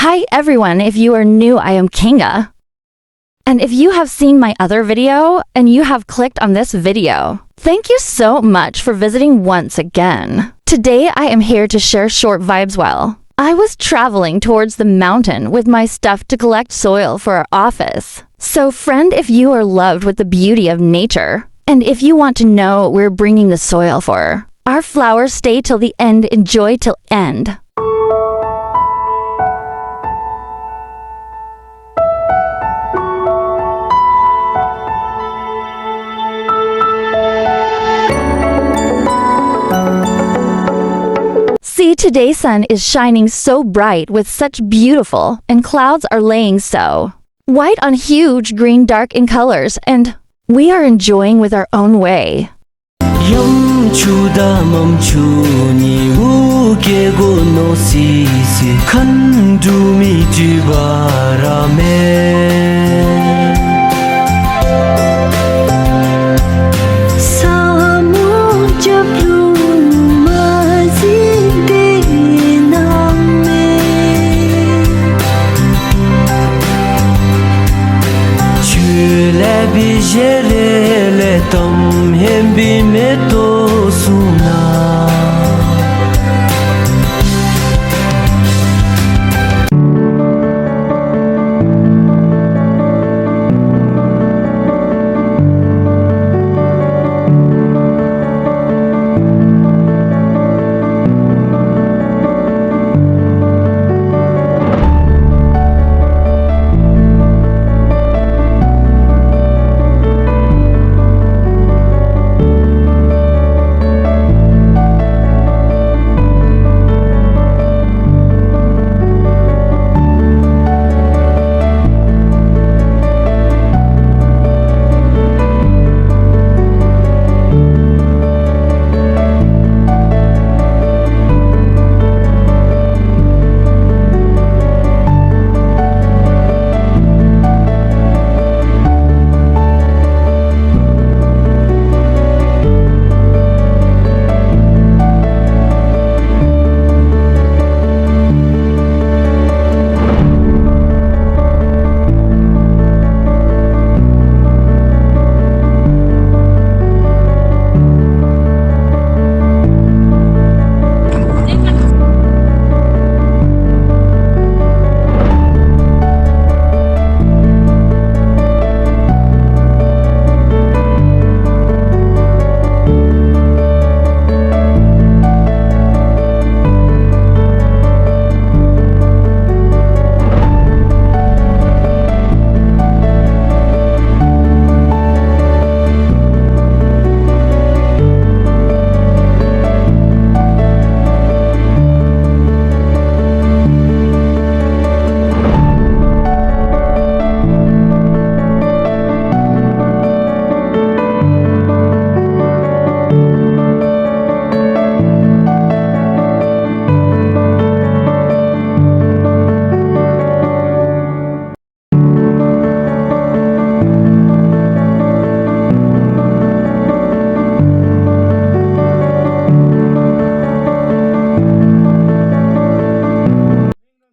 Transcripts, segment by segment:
Hi everyone, if you are new, I am Kinga. And if you have seen my other video and you have clicked on this video, thank you so much for visiting once again. Today I am here to share short vibes while I was traveling towards the mountain with my stuff to collect soil for our office. So friend, if you are loved with the beauty of nature, and if you want to know what we're bringing the soil for, our flowers stay till the end, enjoy till end. See, today's sun is shining so bright with such beautiful, and clouds are laying so white on huge green dark in colors, and we are enjoying with our own way. 영추다 멈추니 우개고 노시시 간두미 뒤바람에 사무자 플루마지 데나메 줄레비제레레 덤햄비메 도수나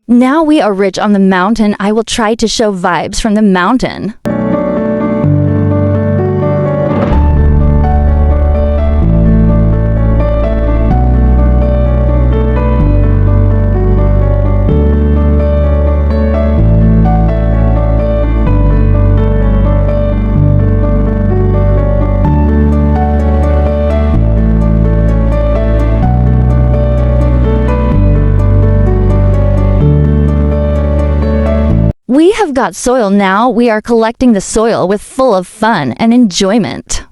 Now we are rich on the mountain, I will try to show vibes from the mountain. We have got soil now, we are collecting the soil with full of fun and enjoyment.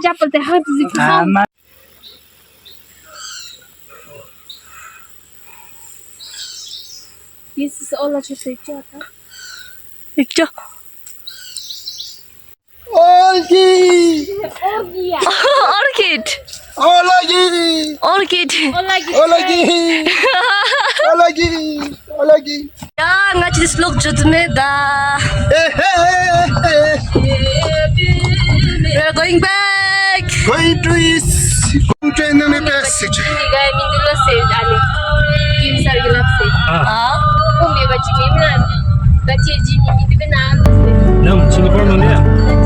chapel te hat zi Ama This is all I should say chata. Ikcho. Olgi! Orchid. Olagi! Orchid. Olagi. Olagi! Olagi! Olagi! Ya ngaji slok jutmeda. We're going back. Going to the passage. Guy min dilo say ani. Kim sar gilap say. Ah. Kung di ba chini na. Kachi jini mi di na. Não, Singapore não é?